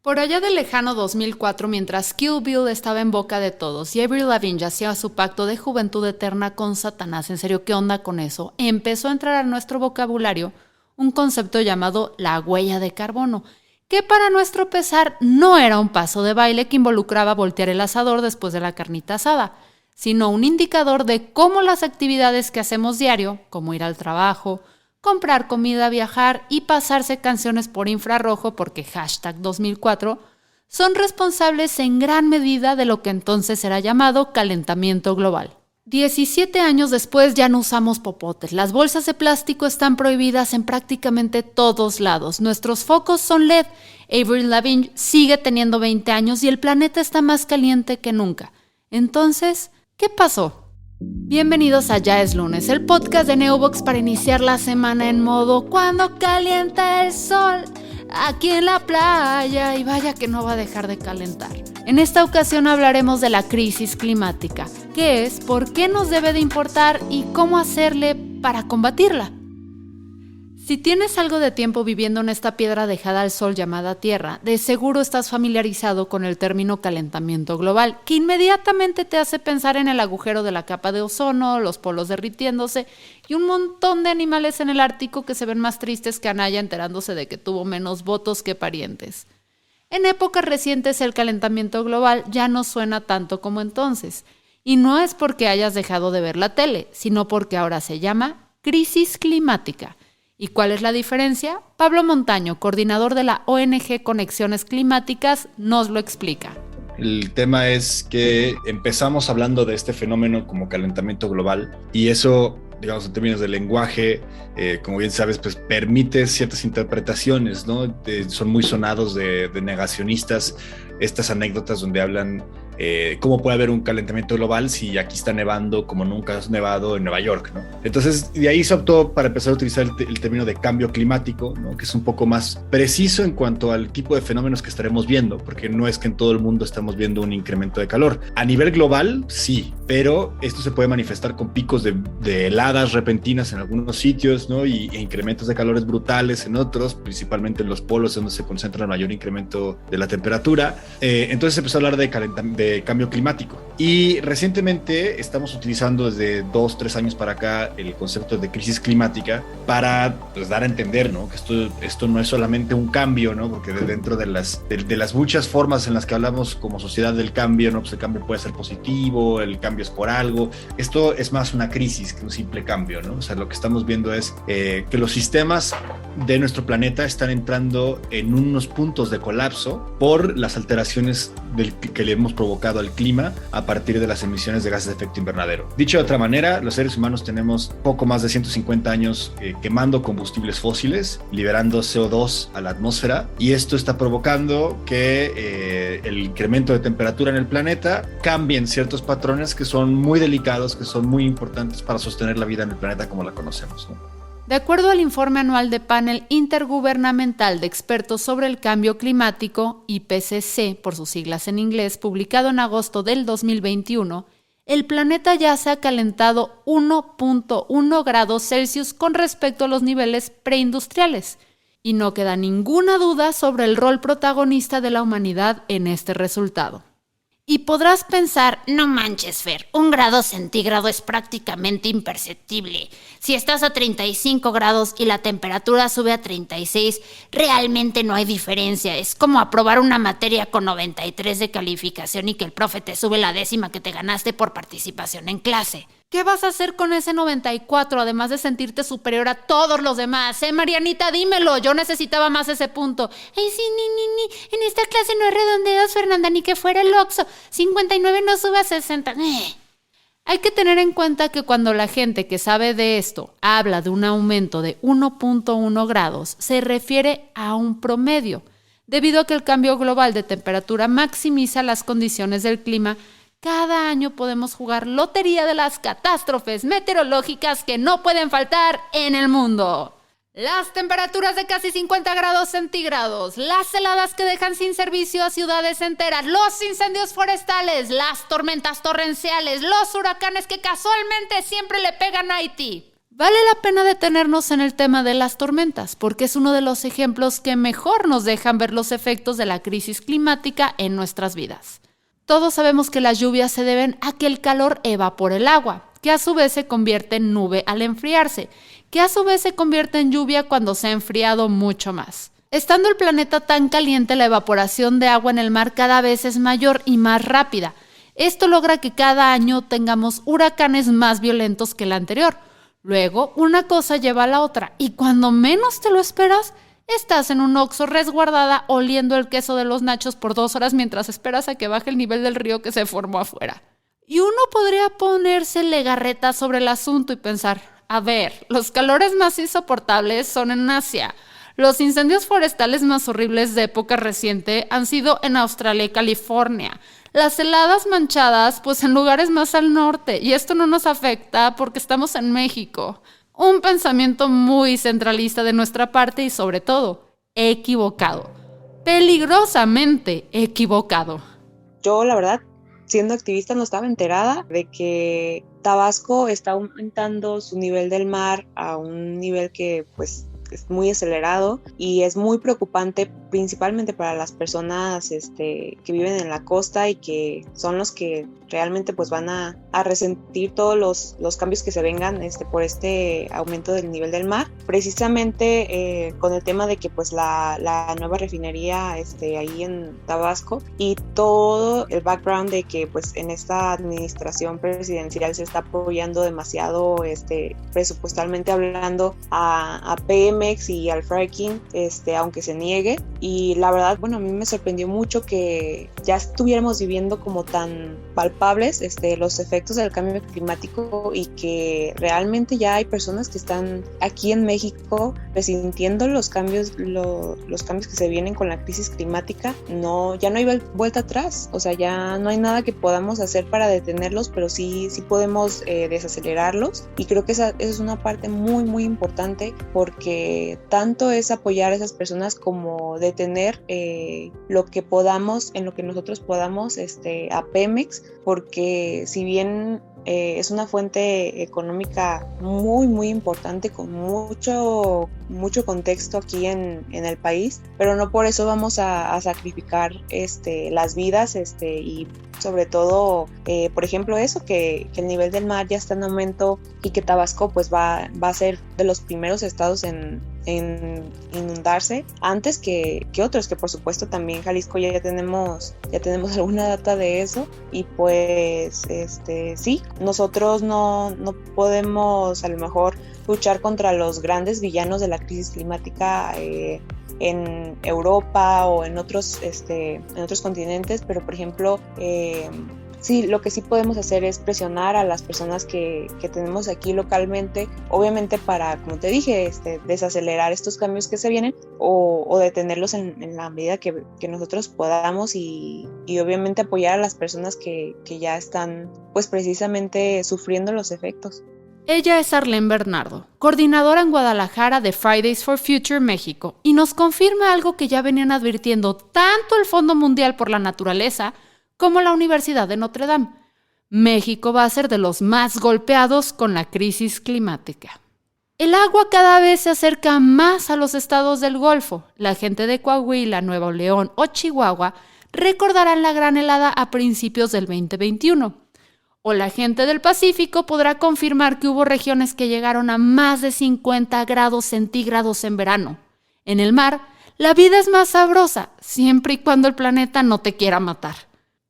Por allá del lejano 2004, mientras Kill Bill estaba en boca de todos y Avril Lavigne hacía su pacto de juventud eterna con Satanás, en serio, ¿qué onda con eso? Empezó a entrar a nuestro vocabulario un concepto llamado la huella de carbono, que para nuestro pesar no era un paso de baile que involucraba voltear el asador después de la carnita asada, sino un indicador de cómo las actividades que hacemos diario, como ir al trabajo, comprar comida, viajar y pasarse canciones por infrarrojo porque #2004, son responsables en gran medida de lo que entonces era llamado calentamiento global. 17 años después ya no usamos popotes, las bolsas de plástico están prohibidas en prácticamente todos lados, nuestros focos son LED, Avril Lavigne sigue teniendo 20 años y el planeta está más caliente que nunca. Entonces, ¿qué pasó? Bienvenidos a Ya es Lunes, el podcast de Neobox para iniciar la semana en modo cuando calienta el sol, aquí en la playa, y vaya que no va a dejar de calentar. En esta ocasión hablaremos de la crisis climática, qué es, por qué nos debe de importar y cómo hacerle para combatirla. Si tienes algo de tiempo viviendo en esta piedra dejada al sol llamada Tierra, de seguro estás familiarizado con el término calentamiento global, que inmediatamente te hace pensar en el agujero de la capa de ozono, los polos derritiéndose y un montón de animales en el Ártico que se ven más tristes que Anaya enterándose de que tuvo menos votos que parientes. En épocas recientes el calentamiento global ya no suena tanto como entonces, y no es porque hayas dejado de ver la tele, sino porque ahora se llama crisis climática. ¿Y cuál es la diferencia? Pablo Montaño, coordinador de la ONG Conexiones Climáticas, nos lo explica. El tema es que empezamos hablando de este fenómeno como calentamiento global y eso, digamos, en términos de lenguaje, como bien sabes, pues permite ciertas interpretaciones, ¿no? Son muy sonados de negacionistas estas anécdotas donde hablan cómo puede haber un calentamiento global si aquí está nevando como nunca has nevado en Nueva York, ¿no? Entonces, de ahí se optó para empezar a utilizar el término de cambio climático, ¿no? Que es un poco más preciso en cuanto al tipo de fenómenos que estaremos viendo, porque no es que en todo el mundo estamos viendo un incremento de calor. A nivel global, sí, pero esto se puede manifestar con picos de heladas repentinas en algunos sitios, ¿no? E incrementos de calores brutales en otros, principalmente en los polos donde se concentra el mayor incremento de la temperatura. Entonces se empezó a hablar de cambio climático y recientemente estamos utilizando desde 2-3 años para acá el concepto de crisis climática para pues, dar a entender, ¿no? Que esto no es solamente un cambio, ¿no? Porque dentro de las muchas formas en las que hablamos como sociedad del cambio, ¿no? Pues el cambio puede ser positivo, el cambio es por algo, esto es más una crisis que un simple cambio, ¿no? O sea, lo que estamos viendo es que los sistemas de nuestro planeta están entrando en unos puntos de colapso por las alteraciones que le hemos provocado al clima a partir de las emisiones de gases de efecto invernadero. Dicho de otra manera, los seres humanos tenemos poco más de 150 años quemando combustibles fósiles, liberando CO2 a la atmósfera, y esto está provocando que el incremento de temperatura en el planeta cambien ciertos patrones que son muy delicados, que son muy importantes para sostener la vida en el planeta como la conocemos, ¿no? De acuerdo al informe anual de Panel Intergubernamental de Expertos sobre el Cambio Climático, IPCC, por sus siglas en inglés, publicado en agosto del 2021, el planeta ya se ha calentado 1.1 grados Celsius con respecto a los niveles preindustriales, y no queda ninguna duda sobre el rol protagonista de la humanidad en este resultado. Y podrás pensar, no manches, Fer, 1 grado centígrado es prácticamente imperceptible. Si estás a 35 grados y la temperatura sube a 36, realmente no hay diferencia. Es como aprobar una materia con 93 de calificación y que el profe te sube la décima que te ganaste por participación en clase. ¿Qué vas a hacer con ese 94, además de sentirte superior a todos los demás? Marianita, dímelo, yo necesitaba más ese punto. Ay, sí, en esta clase no hay redondeos, Fernanda, ni que fuera el Oxxo. 59 no sube a 60. Hay que tener en cuenta que cuando la gente que sabe de esto habla de un aumento de 1.1 grados, se refiere a un promedio, debido a que el cambio global de temperatura maximiza las condiciones del clima. Cada año podemos jugar lotería de las catástrofes meteorológicas que no pueden faltar en el mundo. Las temperaturas de casi 50 grados centígrados, las heladas que dejan sin servicio a ciudades enteras, los incendios forestales, las tormentas torrenciales, los huracanes que casualmente siempre le pegan a Haití. Vale la pena detenernos en el tema de las tormentas, porque es uno de los ejemplos que mejor nos dejan ver los efectos de la crisis climática en nuestras vidas. Todos sabemos que las lluvias se deben a que el calor evapora el agua, que a su vez se convierte en nube al enfriarse, que a su vez se convierte en lluvia cuando se ha enfriado mucho más. Estando el planeta tan caliente, la evaporación de agua en el mar cada vez es mayor y más rápida. Esto logra que cada año tengamos huracanes más violentos que el anterior. Luego, una cosa lleva a la otra y cuando menos te lo esperas, estás en un Oxxo resguardada oliendo el queso de los nachos por 2 horas mientras esperas a que baje el nivel del río que se formó afuera. Y uno podría ponerse legarreta sobre el asunto y pensar, a ver, los calores más insoportables son en Asia. Los incendios forestales más horribles de época reciente han sido en Australia y California. Las heladas manchadas, pues en lugares más al norte, y esto no nos afecta porque estamos en México. Un pensamiento muy centralista de nuestra parte y sobre todo, equivocado. Peligrosamente equivocado. Yo, la verdad, siendo activista no estaba enterada de que Tabasco está aumentando su nivel del mar a un nivel que pues es muy acelerado y es muy preocupante principalmente para las personas que viven en la costa y que son los que realmente pues van a resentir todos los cambios que se vengan por este aumento del nivel del mar, precisamente con el tema de que pues la nueva refinería ahí en Tabasco y todo el background de que pues en esta administración presidencial se está apoyando demasiado presupuestalmente hablando a Pemex y al fracking, aunque se niegue. Y la verdad, bueno, a mí me sorprendió mucho que ya estuviéramos viviendo como tan palpables los efectos del cambio climático y que realmente ya hay personas que están aquí en México resintiendo los cambios que se vienen con la crisis climática. Ya no hay vuelta atrás, o sea, ya no hay nada que podamos hacer para detenerlos, pero sí podemos desacelerarlos, y creo que esa es una parte muy muy importante, porque tanto es apoyar a esas personas como detener lo que podamos, en lo que nosotros podamos a Pemex, porque si bien es una fuente económica muy muy importante con mucho contexto aquí en el país, pero no por eso vamos a sacrificar las vidas y sobre todo por ejemplo eso que el nivel del mar ya está en aumento y que Tabasco pues va a ser de los primeros estados en inundarse antes que otros, que por supuesto también Jalisco ya tenemos alguna data de eso, y pues sí, nosotros no podemos a lo mejor luchar contra los grandes villanos de la crisis climática en Europa o en otros continentes, pero por ejemplo sí, lo que sí podemos hacer es presionar a las personas que tenemos aquí localmente, obviamente para, como te dije, desacelerar estos cambios que se vienen o detenerlos en la medida que nosotros podamos, y obviamente apoyar a las personas que ya están pues precisamente sufriendo los efectos. Ella es Arlene Bernardo, coordinadora en Guadalajara de Fridays for Future México, y nos confirma algo que ya venían advirtiendo tanto el Fondo Mundial por la Naturaleza como la Universidad de Notre Dame. México va a ser de los más golpeados con la crisis climática. El agua cada vez se acerca más a los estados del Golfo. La gente de Coahuila, Nuevo León o Chihuahua recordarán la gran helada a principios del 2021. O la gente del Pacífico podrá confirmar que hubo regiones que llegaron a más de 50 grados centígrados en verano. En el mar, la vida es más sabrosa, siempre y cuando el planeta no te quiera matar.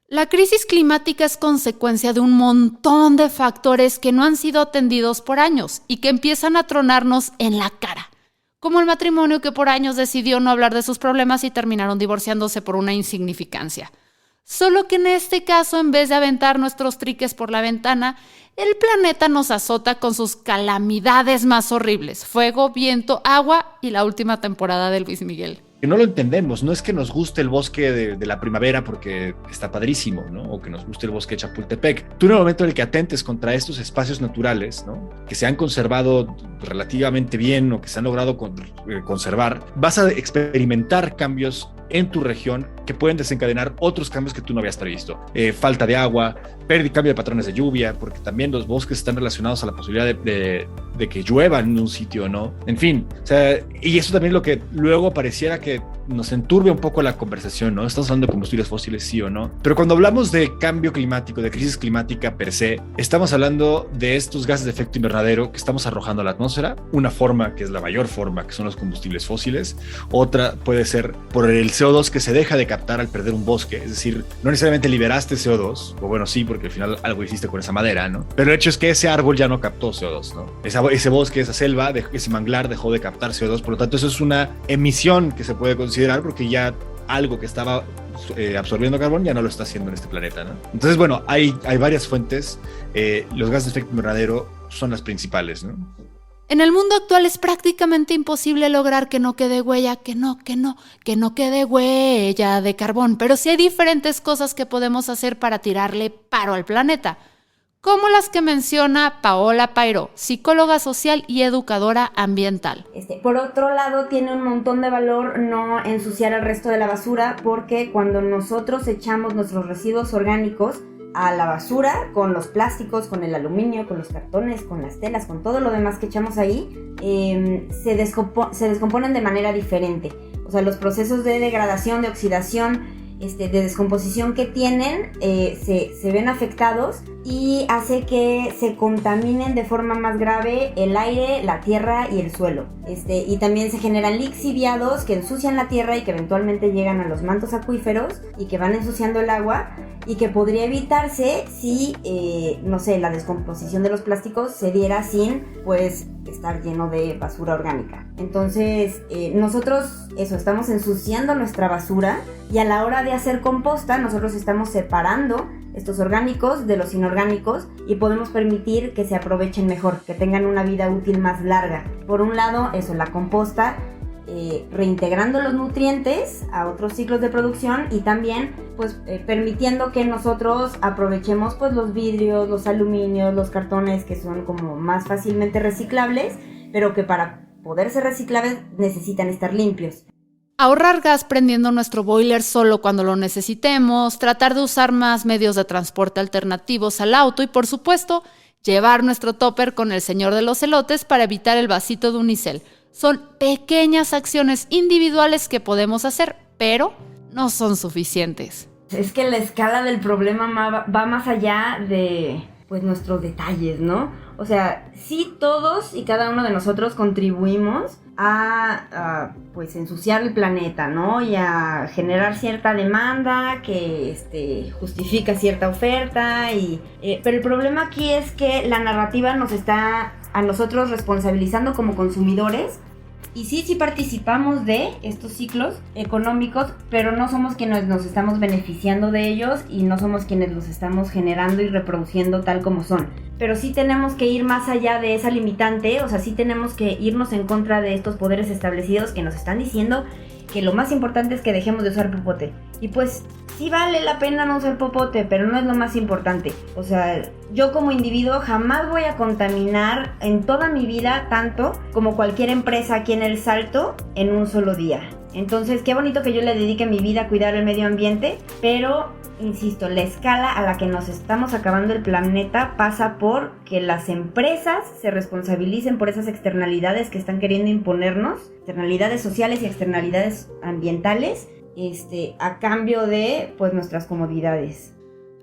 La crisis climática es consecuencia de un montón de factores que no han sido atendidos por años y que empiezan a tronarnos en la cara, como el matrimonio que por años decidió no hablar de sus problemas y terminaron divorciándose por una insignificancia. Solo que en este caso, en vez de aventar nuestros triques por la ventana, el planeta nos azota con sus calamidades más horribles: fuego, viento, agua y la última temporada de Luis Miguel. Que no lo entendemos, no es que nos guste el bosque de la primavera porque está padrísimo, ¿no? O que nos guste el bosque de Chapultepec. Tú, en el momento en el que atentes contra estos espacios naturales, ¿no?, que se han conservado relativamente bien o que se han logrado conservar, vas a experimentar cambios en tu región que pueden desencadenar otros cambios que tú no habías previsto. Falta de agua, cambio de patrones de lluvia, porque también los bosques están relacionados a la posibilidad de que llueva en un sitio, ¿no? En fin, o sea, y eso también es lo que luego pareciera que nos enturbia un poco la conversación, ¿no? Estamos hablando de combustibles fósiles, sí o no, pero cuando hablamos de cambio climático, de crisis climática per se, estamos hablando de estos gases de efecto invernadero que estamos arrojando a la atmósfera. Una forma, que es la mayor forma, que son los combustibles fósiles. Otra puede ser por el CO2 que se deja de captar al perder un bosque, es decir, no necesariamente liberaste CO2, o bueno, sí, porque al final algo hiciste con esa madera, ¿no? Pero el hecho es que ese árbol ya no captó CO2, ¿no? Ese bosque, esa selva, ese manglar dejó de captar CO2, por lo tanto eso es una emisión que se puede considerar porque ya algo que estaba absorbiendo carbón ya no lo está haciendo en este planeta, ¿no? Entonces, bueno, hay varias fuentes. Los gases de efecto invernadero son las principales, ¿no? En el mundo actual es prácticamente imposible lograr que no quede huella, que no quede huella de carbón, pero sí hay diferentes cosas que podemos hacer para tirarle paro al planeta, como las que menciona Paola Pairó, psicóloga social y educadora ambiental. Por otro lado, tiene un montón de valor no ensuciar el resto de la basura, porque cuando nosotros echamos nuestros residuos orgánicos a la basura, con los plásticos, con el aluminio, con los cartones, con las telas, con todo lo demás que echamos ahí, se descomponen de manera diferente. O sea, los procesos de degradación, de oxidación, de descomposición que tienen se ven afectados y hace que se contaminen de forma más grave el aire, la tierra y el suelo. Y también se generan lixiviados que ensucian la tierra y que eventualmente llegan a los mantos acuíferos y que van ensuciando el agua, y que podría evitarse si, no sé, la descomposición de los plásticos se diera sin, pues, estar lleno de basura orgánica. Entonces, nosotros, estamos ensuciando nuestra basura, y a la hora de hacer composta, nosotros estamos separando estos orgánicos de los inorgánicos y podemos permitir que se aprovechen mejor, que tengan una vida útil más larga. Por un lado, la composta, reintegrando los nutrientes a otros ciclos de producción, y también pues permitiendo que nosotros aprovechemos pues los vidrios, los aluminios, los cartones, que son como más fácilmente reciclables, pero que para poder ser reciclables necesitan estar limpios. Ahorrar gas prendiendo nuestro boiler solo cuando lo necesitemos, tratar de usar más medios de transporte alternativos al auto y, por supuesto, llevar nuestro topper con el señor de los elotes para evitar el vasito de unicel. Son pequeñas acciones individuales que podemos hacer, pero no son suficientes. Es que la escala del problema va más allá de pues nuestros detalles, ¿no? O sea, sí, todos y cada uno de nosotros contribuimos a pues ensuciar el planeta, ¿no? Y a generar cierta demanda que justifica cierta oferta pero el problema aquí es que la narrativa nos está a nosotros responsabilizando como consumidores. Y sí participamos de estos ciclos económicos, pero no somos quienes nos estamos beneficiando de ellos y no somos quienes los estamos generando y reproduciendo tal como son. Pero sí tenemos que ir más allá de esa limitante, o sea, sí tenemos que irnos en contra de estos poderes establecidos que nos están diciendo que lo más importante es que dejemos de usar popote. Y pues sí vale la pena no usar popote, pero no es lo más importante. O sea, yo como individuo jamás voy a contaminar en toda mi vida tanto como cualquier empresa aquí en El Salto en un solo día. Entonces, qué bonito que yo le dedique mi vida a cuidar el medio ambiente, pero, insisto, la escala a la que nos estamos acabando el planeta pasa por que las empresas se responsabilicen por esas externalidades que están queriendo imponernos, externalidades sociales y externalidades ambientales, a cambio de, pues, nuestras comodidades.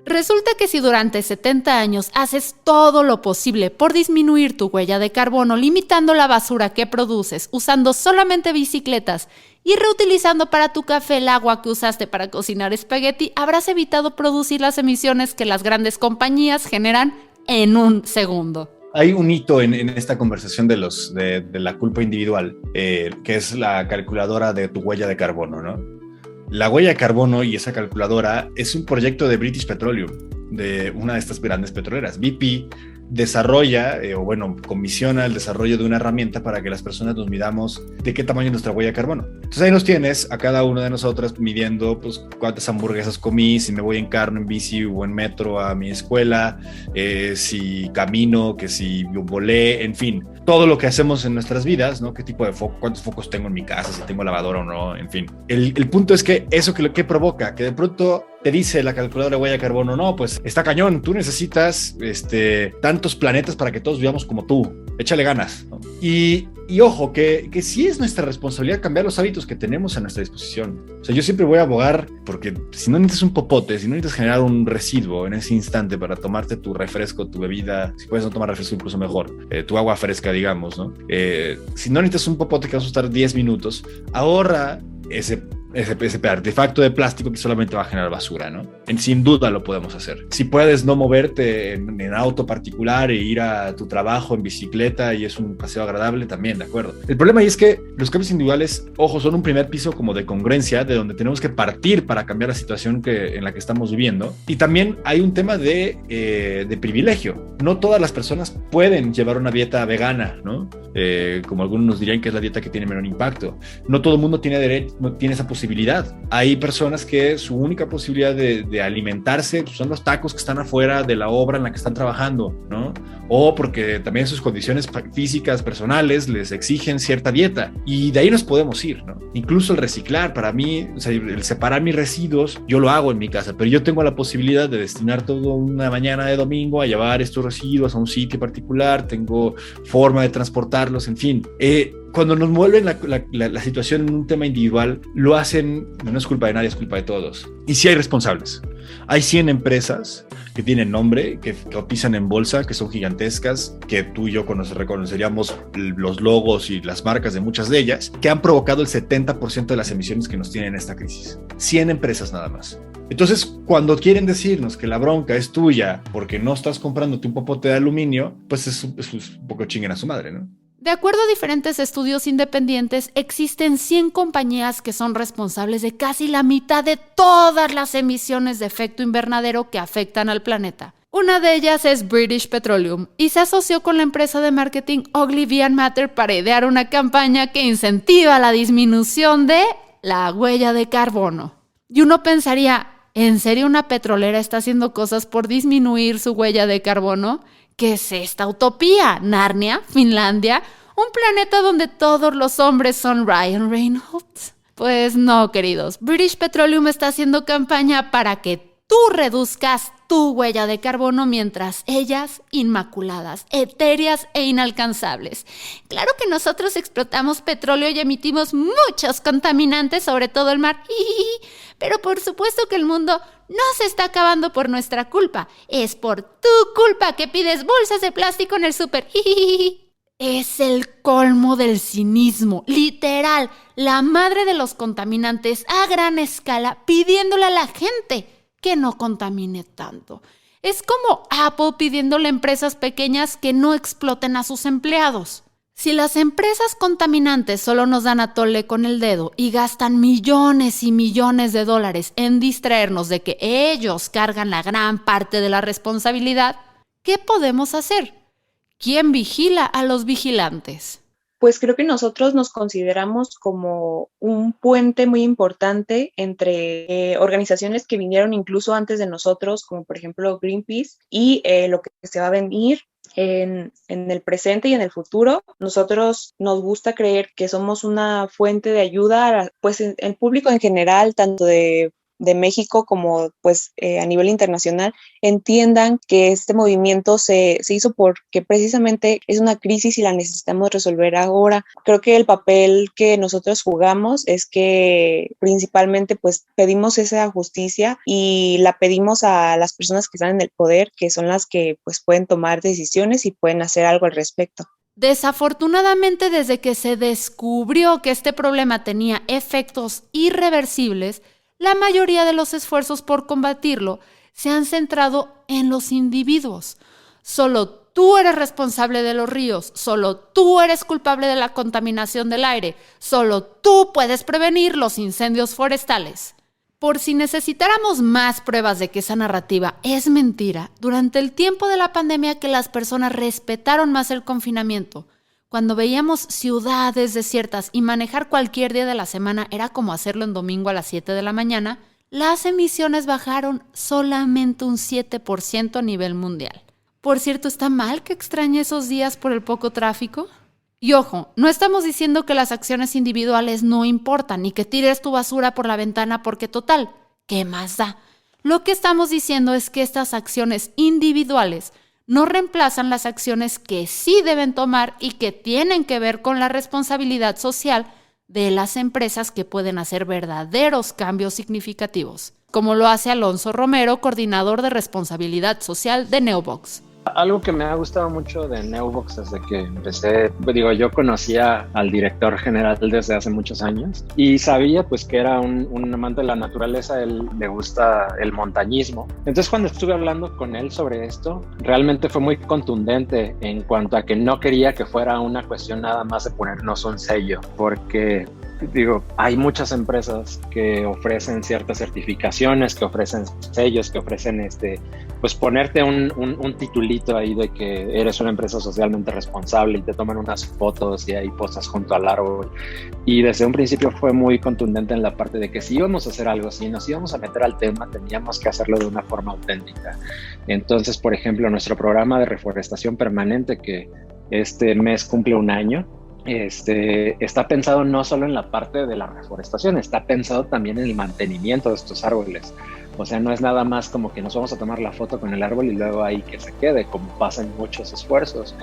Resulta que si durante 70 años haces todo lo posible por disminuir tu huella de carbono, limitando la basura que produces, usando solamente bicicletas y reutilizando para tu café el agua que usaste para cocinar espagueti, habrás evitado producir las emisiones que las grandes compañías generan en un segundo. Hay un hito en esta conversación de la culpa individual, que es la calculadora de tu huella de carbono, ¿no? La huella de carbono y esa calculadora es un proyecto de British Petroleum, de una de estas grandes petroleras. BP desarrolla, comisiona el desarrollo de una herramienta para que las personas nos midamos de qué tamaño es nuestra huella de carbono. Entonces ahí nos tienes a cada uno de nosotros midiendo pues cuántas hamburguesas comí, si me voy en carro, en bici o en metro a mi escuela, si camino, que si volé, en fin. todo lo que hacemos en nuestras vidas, ¿no? ¿Qué tipo de foco, cuántos focos tengo en mi casa, si tengo lavadora o no, en fin. El punto es que eso que provoca, que de pronto te dice la calculadora de huella de carbono, no, pues está cañón, tú necesitas tantos planetas para que todos vivamos como tú, échale ganas, ¿no? Y ojo, que sí es nuestra responsabilidad cambiar los hábitos que tenemos a nuestra disposición. O sea, yo siempre voy a abogar, porque si no necesitas un popote, si no necesitas generar un residuo en ese instante para tomarte tu refresco, tu bebida, si puedes no tomar refresco incluso mejor, tu agua fresca, digamos, ¿no? Si no necesitas un popote que vas a usar 10 minutos, ahorra ese artefacto de plástico que solamente va a generar basura, ¿no? Sin duda lo podemos hacer. Si puedes no moverte en auto particular e ir a tu trabajo en bicicleta y es un paseo agradable, también, de acuerdo. El problema ahí es que los cambios individuales, ojo, son un primer piso como de congruencia, de donde tenemos que partir para cambiar la situación en la que estamos viviendo. Y también hay un tema de privilegio. No todas las personas pueden llevar una dieta vegana, ¿no? Como algunos nos dirían que es la dieta que tiene menor impacto. No todo el mundo tiene esa posibilidad. Hay personas que su única posibilidad de alimentarse pues, son los tacos que están afuera de la obra en la que están trabajando, ¿no? O porque también sus condiciones físicas, personales, les exigen cierta dieta. Y de ahí nos podemos ir, ¿no? Incluso el reciclar, para mí, o sea, el separar mis residuos, yo lo hago en mi casa, pero yo tengo la posibilidad de destinar toda una mañana de domingo a llevar estos residuos a un sitio particular, tengo forma de transportarlos, en fin. Cuando nos vuelven la situación en un tema individual, lo hacen, no es culpa de nadie, es culpa de todos. Y sí hay responsables. Hay 100 empresas que tienen nombre, que cotizan en bolsa, que son gigantescas, que tú y yo reconoceríamos los logos y las marcas de muchas de ellas, que han provocado el 70% de las emisiones que nos tienen en esta crisis. 100 empresas nada más. Entonces, cuando quieren decirnos que la bronca es tuya porque no estás comprándote un popote de aluminio, pues es un poco chinguen a su madre, ¿no? De acuerdo a diferentes estudios independientes, existen 100 compañías que son responsables de casi la mitad de todas las emisiones de efecto invernadero que afectan al planeta. Una de ellas es British Petroleum y se asoció con la empresa de marketing Ogilvy & Mather para idear una campaña que incentiva la disminución de la huella de carbono. Y uno pensaría, ¿en serio una petrolera está haciendo cosas por disminuir su huella de carbono? ¿Qué es esta utopía? ¿Narnia? ¿Finlandia? ¿Un planeta donde todos los hombres son Ryan Reynolds? Pues no, queridos. British Petroleum está haciendo campaña para que tú reduzcas tu huella de carbono mientras ellas, inmaculadas, etéreas e inalcanzables. Claro que nosotros explotamos petróleo y emitimos muchos contaminantes, sobre todo el mar. Pero por supuesto que el mundo no se está acabando por nuestra culpa. Es por tu culpa que pides bolsas de plástico en el súper. Es el colmo del cinismo, literal, la madre de los contaminantes a gran escala pidiéndole a la gente que no contamine tanto. Es como Apple pidiéndole a empresas pequeñas que no exploten a sus empleados. Si las empresas contaminantes solo nos dan a tole con el dedo y gastan millones y millones de dólares en distraernos de que ellos cargan la gran parte de la responsabilidad, ¿qué podemos hacer? ¿Quién vigila a los vigilantes? Pues creo que nosotros nos consideramos como un puente muy importante entre organizaciones que vinieron incluso antes de nosotros, como por ejemplo Greenpeace, y lo que se va a venir en el presente y en el futuro. Nosotros nos gusta creer que somos una fuente de ayuda, pues el público en general, tanto de México como pues a nivel internacional, entiendan que este movimiento se hizo porque precisamente es una crisis y la necesitamos resolver ahora. Creo que el papel que nosotros jugamos es que principalmente pues pedimos esa justicia y la pedimos a las personas que están en el poder, que son las que pues pueden tomar decisiones y pueden hacer algo al respecto. Desafortunadamente, desde que se descubrió que este problema tenía efectos irreversibles, la mayoría de los esfuerzos por combatirlo se han centrado en los individuos. Solo tú eres responsable de los ríos, solo tú eres culpable de la contaminación del aire, solo tú puedes prevenir los incendios forestales. Por si necesitáramos más pruebas de que esa narrativa es mentira, durante el tiempo de la pandemia que las personas respetaron más el confinamiento, cuando veíamos ciudades desiertas y manejar cualquier día de la semana era como hacerlo en domingo a las 7 de la mañana, las emisiones bajaron solamente un 7% a nivel mundial. Por cierto, ¿está mal que extrañe esos días por el poco tráfico? Y ojo, no estamos diciendo que las acciones individuales no importan, ni que tires tu basura por la ventana porque total, ¿qué más da? Lo que estamos diciendo es que estas acciones individuales no reemplazan las acciones que sí deben tomar y que tienen que ver con la responsabilidad social de las empresas que pueden hacer verdaderos cambios significativos, como lo hace Alonso Romero, coordinador de responsabilidad social de Neobox. Algo que me ha gustado mucho de Neobox desde que empecé, yo conocía al director general desde hace muchos años y sabía pues que era un amante de la naturaleza, él le gusta el montañismo. Entonces cuando estuve hablando con él sobre esto, realmente fue muy contundente en cuanto a que no quería que fuera una cuestión nada más de ponernos un sello, porque hay muchas empresas que ofrecen ciertas certificaciones, que ofrecen sellos, que ofrecen pues ponerte un titulito ahí de que eres una empresa socialmente responsable y te toman unas fotos y ahí posas junto al árbol. Y desde un principio fue muy contundente en la parte de que si íbamos a hacer algo, si nos íbamos a meter al tema, teníamos que hacerlo de una forma auténtica. Entonces, por ejemplo, nuestro programa de reforestación permanente, que este mes cumple 1 año, está pensado no solo en la parte de la reforestación, está pensado también en el mantenimiento de estos árboles. O sea, no es nada más como que nos vamos a tomar la foto con el árbol y luego ahí que se quede, como pasa en muchos esfuerzos.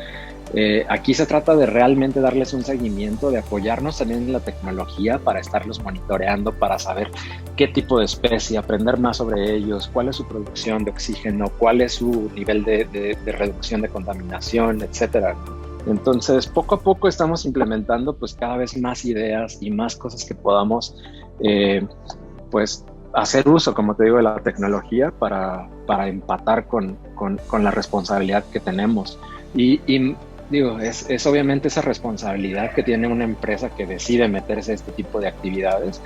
Aquí se trata de realmente darles un seguimiento, de apoyarnos también en la tecnología para estarlos monitoreando, para saber qué tipo de especie, aprender más sobre ellos, cuál es su producción de oxígeno, cuál es su nivel de reducción de contaminación, etcétera. Entonces, poco a poco estamos implementando pues cada vez más ideas y más cosas que podamos pues hacer uso, como te digo, de la tecnología para empatar con la responsabilidad que tenemos. Y es obviamente esa responsabilidad que tiene una empresa que decide meterse a este tipo de actividades,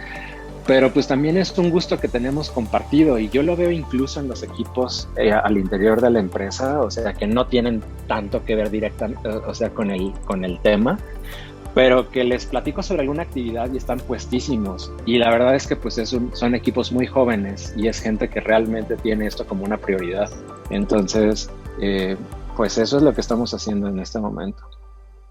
pero pues también es un gusto que tenemos compartido y yo lo veo incluso en los equipos al interior de la empresa, o sea, que no tienen tanto que ver directamente, o sea, con el tema, pero que les platico sobre alguna actividad y están puestísimos. Y la verdad es que pues son equipos muy jóvenes y es gente que realmente tiene esto como una prioridad. Entonces, pues eso es lo que estamos haciendo en este momento.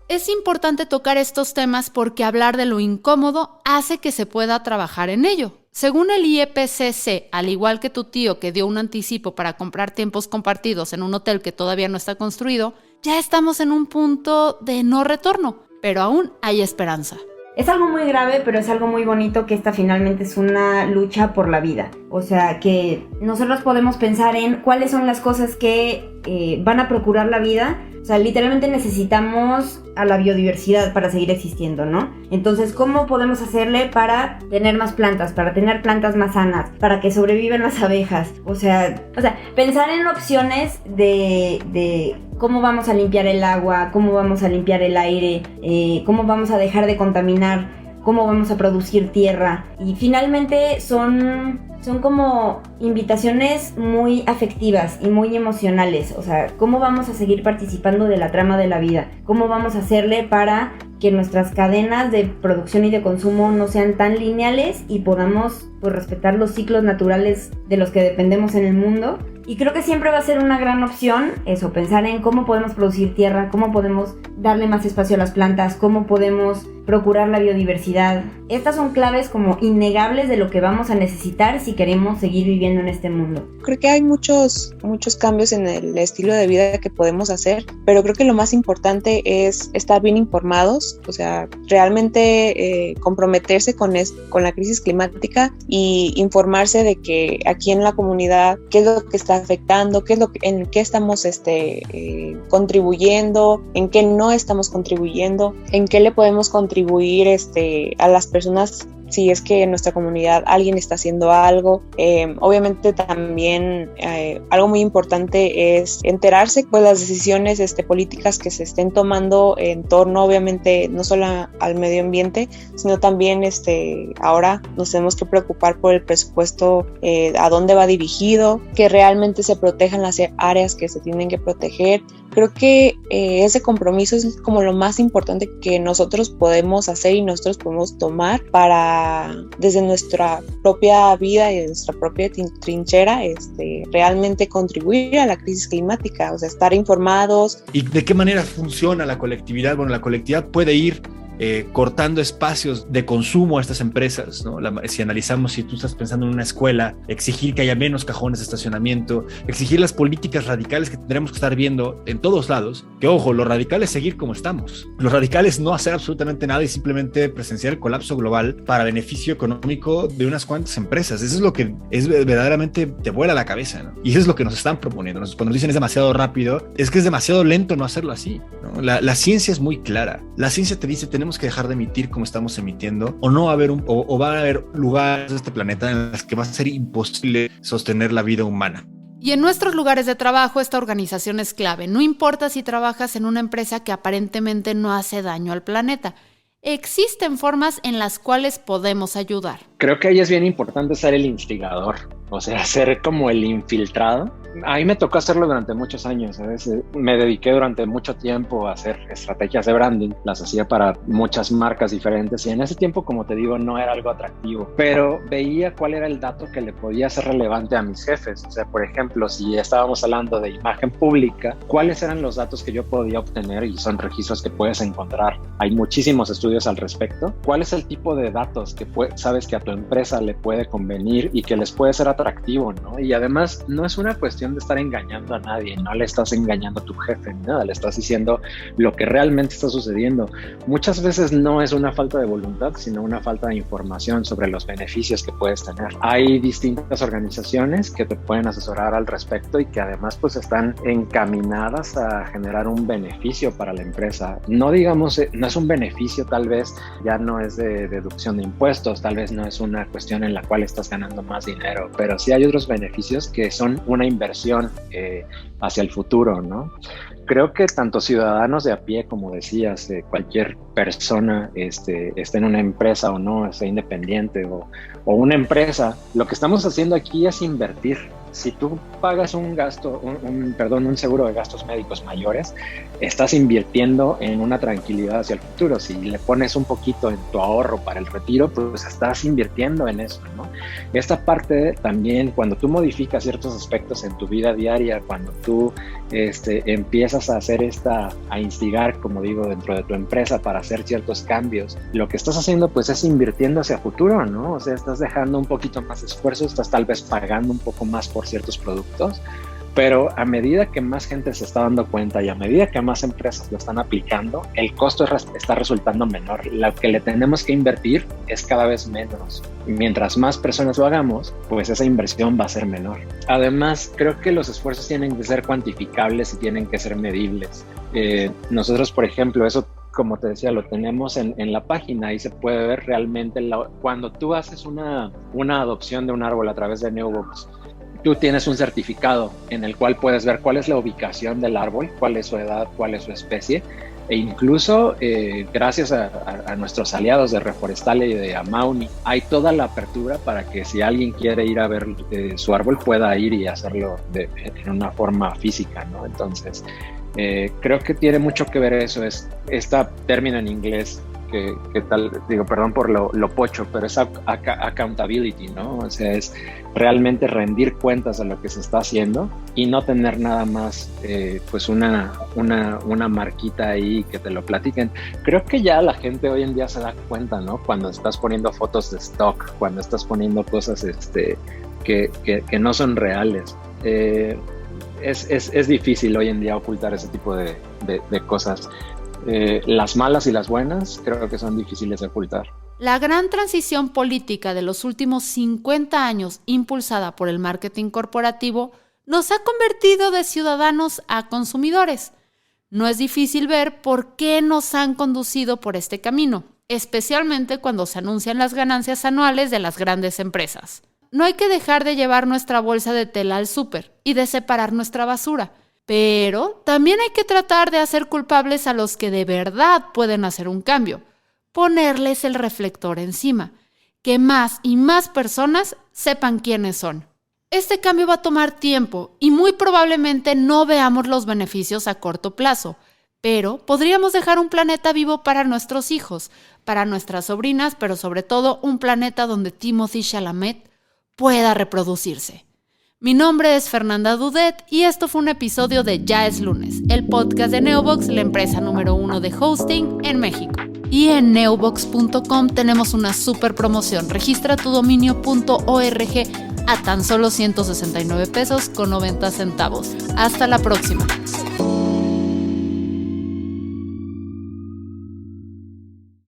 Es importante tocar estos temas porque hablar de lo incómodo hace que se pueda trabajar en ello. Según el IEPCC, al igual que tu tío que dio un anticipo para comprar tiempos compartidos en un hotel que todavía no está construido, ya estamos en un punto de no retorno, pero aún hay esperanza. Es algo muy grave, pero es algo muy bonito que esta finalmente es una lucha por la vida. O sea, que nosotros podemos pensar en cuáles son las cosas que van a procurar la vida. O sea, literalmente necesitamos a la biodiversidad para seguir existiendo, ¿no? Entonces, ¿cómo podemos hacerle para tener más plantas, para tener plantas más sanas, para que sobrevivan las abejas? O sea, pensar en opciones de cómo vamos a limpiar el agua, cómo vamos a limpiar el aire, cómo vamos a dejar de contaminar, cómo vamos a producir tierra. Y finalmente son como invitaciones muy afectivas y muy emocionales. O sea, cómo vamos a seguir participando de la trama de la vida, cómo vamos a hacerle para que nuestras cadenas de producción y de consumo no sean tan lineales y podamos pues respetar los ciclos naturales de los que dependemos en el mundo. Y creo que siempre va a ser una gran opción eso, pensar en cómo podemos producir tierra, cómo podemos darle más espacio a las plantas, cómo podemos procurar la biodiversidad. Estas son claves como innegables de lo que vamos a necesitar si queremos seguir viviendo en este mundo. Creo que hay muchos cambios en el estilo de vida que podemos hacer, pero creo que lo más importante es estar bien informados, o sea, realmente comprometerse con la crisis climática y informarse de que aquí en la comunidad qué es lo que está afectando, en qué estamos contribuyendo, en qué no estamos contribuyendo, en qué le podemos contribuir a las personas si es que en nuestra comunidad alguien está haciendo algo. Obviamente también algo muy importante es enterarse de las decisiones políticas que se estén tomando en torno, obviamente, no solo al medio ambiente, sino también ahora nos tenemos que preocupar por el presupuesto, a dónde va dirigido, que realmente se protejan las áreas que se tienen que proteger, Creo que ese compromiso es como lo más importante que nosotros podemos hacer y nosotros podemos tomar para, desde nuestra propia vida y de nuestra propia trinchera, realmente contribuir a la crisis climática, o sea, estar informados. ¿Y de qué manera funciona la colectividad? Bueno, la colectividad puede ir cortando espacios de consumo a estas empresas, ¿no? Si analizamos, si tú estás pensando en una escuela, exigir que haya menos cajones de estacionamiento, exigir las políticas radicales que tendremos que estar viendo en todos lados, que ojo, lo radical es seguir como estamos, lo radical es no hacer absolutamente nada y simplemente presenciar el colapso global para beneficio económico de unas cuantas empresas. Eso es lo que es verdaderamente te vuela la cabeza, ¿no? Y eso es lo que nos están proponiendo. Cuando nos dicen es demasiado rápido, es que es demasiado lento no hacerlo así, ¿no? La ciencia es muy clara. La ciencia te dice tenemos que dejar de emitir como estamos emitiendo, o no va a haber o van a haber lugares de este planeta en los que va a ser imposible sostener la vida humana. Y en nuestros lugares de trabajo esta organización es clave. No importa si trabajas en una empresa que aparentemente no hace daño al planeta. Existen formas en las cuales podemos ayudar. Creo que ahí es bien importante ser el instigador, o sea, ser como el infiltrado. A mí me tocó hacerlo durante muchos años, ¿sabes? Me dediqué durante mucho tiempo a hacer estrategias de branding, las hacía para muchas marcas diferentes y en ese tiempo, como te digo, no era algo atractivo, pero veía cuál era el dato que le podía ser relevante a mis jefes. O sea, por ejemplo, si estábamos hablando de imagen pública, ¿cuáles eran los datos que yo podía obtener? Y son registros que puedes encontrar. Hay muchísimos estudios al respecto. ¿Cuál es el tipo de datos que sabes que a tu empresa le puede convenir y que les puede ser atractivo, ¿no? Y además, no es una cuestión de estar engañando a nadie, no le estás engañando a tu jefe, nada, le estás diciendo lo que realmente está sucediendo. Muchas veces no es una falta de voluntad, sino una falta de información sobre los beneficios que puedes tener. Hay distintas organizaciones que te pueden asesorar al respecto y que además pues están encaminadas a generar un beneficio para la empresa. No digamos, no es un beneficio, tal vez ya no es de deducción de impuestos, tal vez no es una cuestión en la cual estás ganando más dinero, pero sí hay otros beneficios que son una inversión hacia el futuro, ¿no? Creo que tanto ciudadanos de a pie, como decías, cualquier persona esté en una empresa o no, sea independiente o una empresa, lo que estamos haciendo aquí es invertir. Si tú pagas un seguro de gastos médicos mayores, estás invirtiendo en una tranquilidad hacia el futuro. Si le pones un poquito en tu ahorro para el retiro, pues estás invirtiendo en eso, ¿no? Esta parte también, cuando tú modificas ciertos aspectos en tu vida diaria, cuando tú empiezas a instigar, como digo, dentro de tu empresa para hacer ciertos cambios, lo que estás haciendo pues es invirtiendo hacia futuro, ¿no? O sea, estás dejando un poquito más de esfuerzo, estás tal vez pagando un poco más por ciertos productos, pero a medida que más gente se está dando cuenta y a medida que más empresas lo están aplicando, el costo está resultando menor. Lo que le tenemos que invertir es cada vez menos. Y mientras más personas lo hagamos, pues esa inversión va a ser menor. Además, creo que los esfuerzos tienen que ser cuantificables y tienen que ser medibles. Nosotros, por ejemplo, eso, como te decía, lo tenemos en la página y se puede ver realmente cuando tú haces una adopción de un árbol a través de Neobox. Tú tienes un certificado en el cual puedes ver cuál es la ubicación del árbol, cuál es su edad, cuál es su especie, e incluso gracias a nuestros aliados de Reforestale y de Amauni, hay toda la apertura para que si alguien quiere ir a ver su árbol pueda ir y hacerlo en una forma física, ¿no? Entonces, creo que tiene mucho que ver eso, es este término en inglés que tal, digo, perdón por lo pocho, pero es accountability, ¿no? O sea, es realmente rendir cuentas de lo que se está haciendo y no tener nada más, pues una marquita ahí que te lo platiquen. Creo que ya la gente hoy en día se da cuenta, ¿no? Cuando estás poniendo fotos de stock, cuando estás poniendo cosas que no son reales. Es difícil hoy en día ocultar ese tipo de cosas. Las malas y las buenas creo que son difíciles de ocultar. La gran transición política de los últimos 50 años, impulsada por el marketing corporativo, nos ha convertido de ciudadanos a consumidores. No es difícil ver por qué nos han conducido por este camino, especialmente cuando se anuncian las ganancias anuales de las grandes empresas. No hay que dejar de llevar nuestra bolsa de tela al súper y de separar nuestra basura. Pero también hay que tratar de hacer culpables a los que de verdad pueden hacer un cambio, ponerles el reflector encima, que más y más personas sepan quiénes son. Este cambio va a tomar tiempo y muy probablemente no veamos los beneficios a corto plazo, pero podríamos dejar un planeta vivo para nuestros hijos, para nuestras sobrinas, pero sobre todo un planeta donde Timothée Chalamet pueda reproducirse. Mi nombre es Fernanda Dudet y esto fue un episodio de Ya es lunes, el podcast de Neobox, la empresa número 1 de hosting en México. Y en neobox.com tenemos una super promoción. Registra tu dominio.org a tan solo 169 pesos con 90 centavos. Hasta la próxima.